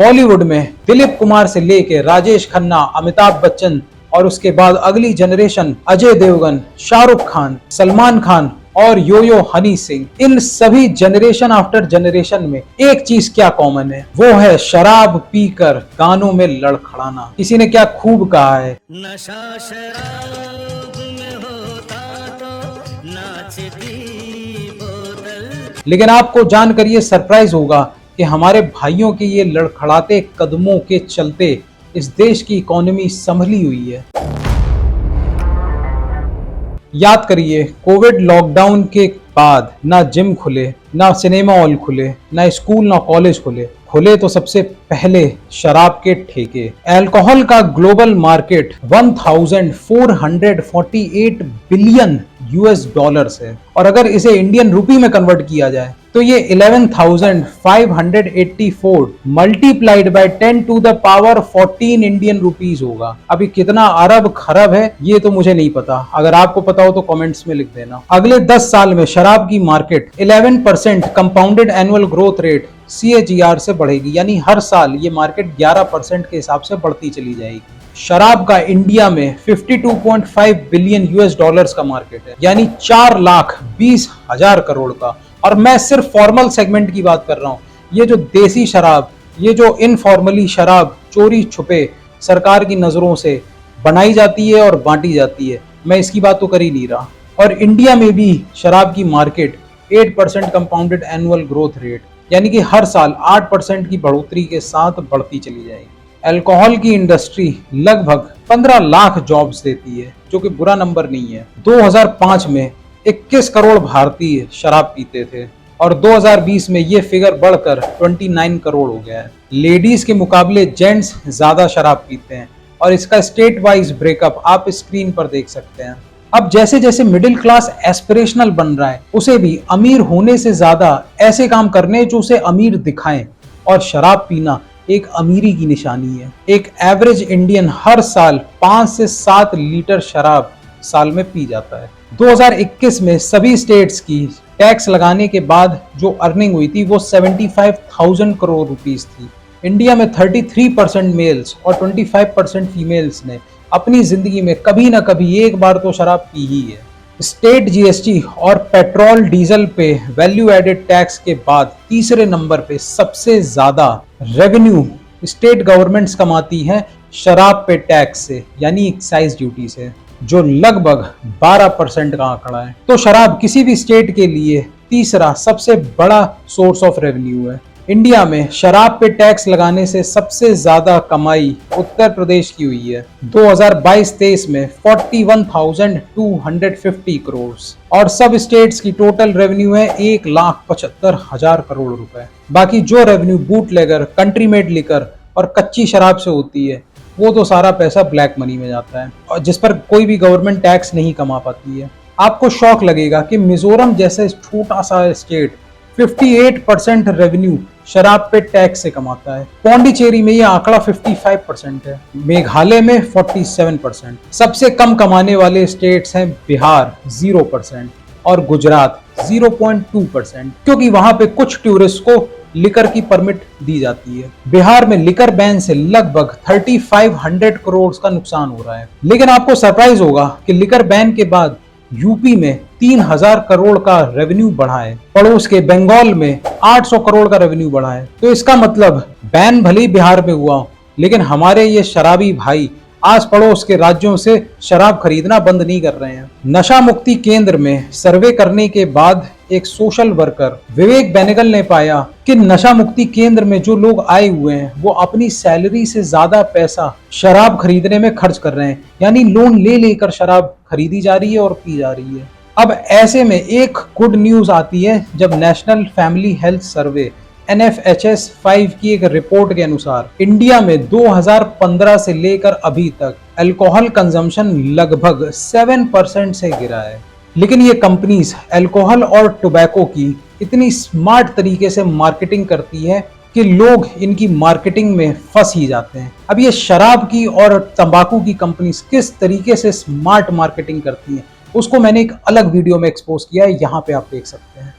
बॉलीवुड में दिलीप कुमार से लेके राजेश खन्ना, अमिताभ बच्चन और उसके बाद अगली जनरेशन अजय देवगन, शाहरुख खान, सलमान खान और यो यो हनी सिंह, इन सभी जनरेशन आफ्टर जनरेशन में एक चीज क्या कॉमन है, वो है शराब पीकर गानों में लड़खड़ाना। किसी ने क्या खूब कहा है, नशा शराब में होता तो नाचती बोतल। लेकिन आपको जानकर ये सरप्राइज होगा कि हमारे भाइयों के ये लड़खड़ाते कदमों के चलते इस देश की इकोनॉमी संभली हुई है। याद करिए, कोविड लॉकडाउन के बाद ना जिम खुले, ना सिनेमा हॉल खुले, ना स्कूल ना कॉलेज खुले तो सबसे पहले शराब के ठेके। अल्कोहल का global market 1448 billion US dollars है और अगर इसे इंडियन रुपी में कन्वर्ट किया जाए तो ये 11,584 multiplied by 10 to the power 14 Indian rupees होगा। अभी कितना अरब खरब है ये तो मुझे नहीं पता, अगर आपको पता हो तो कमेंट्स में लिख देना। अगले 10 साल में शराब की market 11% compounded annual growth rate CAGR से बढ़ेगी, यानी हर साल ये मार्केट 11% के हिसाब से बढ़ती चली जाएगी। शराब का इंडिया में 52.5 बिलियन यूएस डॉलर्स का मार्केट है, यानी 4,20,000 करोड़ का। और मैं सिर्फ फॉर्मल सेगमेंट की बात कर रहा हूँ। ये जो देसी शराब, ये जो इनफॉर्मली शराब चोरी छुपे सरकार की नजरों से बनाई जाती है और बांटी जाती है, मैं इसकी बात तो कर ही नहीं रहा। और इंडिया में भी शराब की market 8% compounded annual growth rate, यानी कि हर साल 8% की बढ़ोतरी के साथ बढ़ती चली जाएगी। अल्कोहल की इंडस्ट्री लगभग 15 लाख जॉब्स देती है, जो कि बुरा नंबर नहीं है। 2005 में 21 करोड़ भारतीय शराब पीते थे और 2020 में ये फिगर बढ़कर 29 करोड़ हो गया है। लेडीज के मुकाबले जेंट्स ज्यादा शराब पीते हैं और इसका स्टेट वाइज ब्रेकअप आप स्क्रीन पर देख सकते हैं। अब जैसे जैसे मिडिल क्लास एस्पिरेशनल बन रहा है, उसे भी अमीर होने से ज्यादा ऐसे काम करने जो उसे अमीर दिखाएं, और शराब पीना एक अमीरी की निशानी है। एक एवरेज इंडियन हर साल 5 से 7 लीटर शराब साल में पी जाता है। 2021 में सभी स्टेट्स की टैक्स लगाने के बाद जो अर्निंग हुई थी वो 75,000 करोड़ रुपीस थी। इंडिया में 33% मेल्स और 25% फीमेल्स ने अपनी जिंदगी में कभी ना कभी एक बार तो शराब पी ही है। स्टेट GST और पेट्रोल डीजल पे वैल्यू एडेड टैक्स के बाद तीसरे नंबर पे सबसे ज्यादा रेवेन्यू स्टेट गवर्नमेंट्स कमाती हैं शराब पे टैक्स से, यानी एक्साइज ड्यूटी से, जो लगभग 12% का आंकड़ा है। तो शराब किसी भी स्टेट के लिए तीसरा सबसे बड़ा सोर्स ऑफ रेवेन्यू है। इंडिया में शराब पे टैक्स लगाने से सबसे ज्यादा कमाई उत्तर प्रदेश की हुई है। 2022-23 में 41,250 करोड़ और सब स्टेट्स की टोटल रेवेन्यू है 1,75,000 करोड़ रुपए। बाकी जो revenue bootlegger, country made liquor और कच्ची शराब से होती है, वो तो सारा पैसा ब्लैक मनी में जाता है और जिस पर कोई भी गवर्नमेंट टैक्स नहीं कमा पाती है। आपको शौक लगेगा कि मिजोरम जैसे छोटा सा स्टेट 58% रेवेन्यू शराब पे टैक्स से कमाता है। पौंडीचेरी में ये आंकड़ा 55% है, मेघालय में 47%। सबसे कम कमाने वाले स्टेट्स हैं बिहार 0% और गुजरात 0.2%, क्योंकि वहां पे कुछ टूरिस्ट को लिकर की परमिट दी जाती है। बिहार में लिकर बैन से लगभग 3,500 करोड़ का नुकसान हो रहा है। लेकिन आपको सरप्राइज होगा कि लिकर बैन के बाद यूपी में 3,000 करोड़ का रेवेन्यू बढ़ा है, पड़ोस के बंगाल में 800 करोड़ का रेवेन्यू बढ़ा है। तो इसका मतलब बैन भले ही बिहार में हुआ, लेकिन हमारे ये शराबी भाई आस पड़ोस के राज्यों से शराब खरीदना बंद नहीं कर रहे हैं। नशा मुक्ति केंद्र में सर्वे करने के बाद एक सोशल वर्कर विवेक बेनेगल ने पाया कि नशा मुक्ति केंद्र में जो लोग आए हुए हैं वो अपनी सैलरी से ज्यादा पैसा शराब खरीदने में खर्च कर रहे हैं, यानी लोन ले लेकर शराब खरीदी जा रही है और पी जा रही है। अब ऐसे में एक गुड न्यूज आती है जब national family health survey NFHS 5 की एक रिपोर्ट के अनुसार इंडिया में 2015 से लेकर अभी तक अल्कोहल कंजम्पशन लगभग 7% से गिरा है। लेकिन ये कंपनीज अल्कोहल और टोबैको की इतनी स्मार्ट तरीके से मार्केटिंग करती है कि लोग इनकी मार्केटिंग में फंस ही जाते हैं। अब ये शराब की और तंबाकू की कंपनीज किस तरीके से स्मार्ट मार्केटिंग करती हैं, उसको मैंने एक अलग वीडियो में एक्सपोज किया है, यहाँ पे आप देख सकते हैं।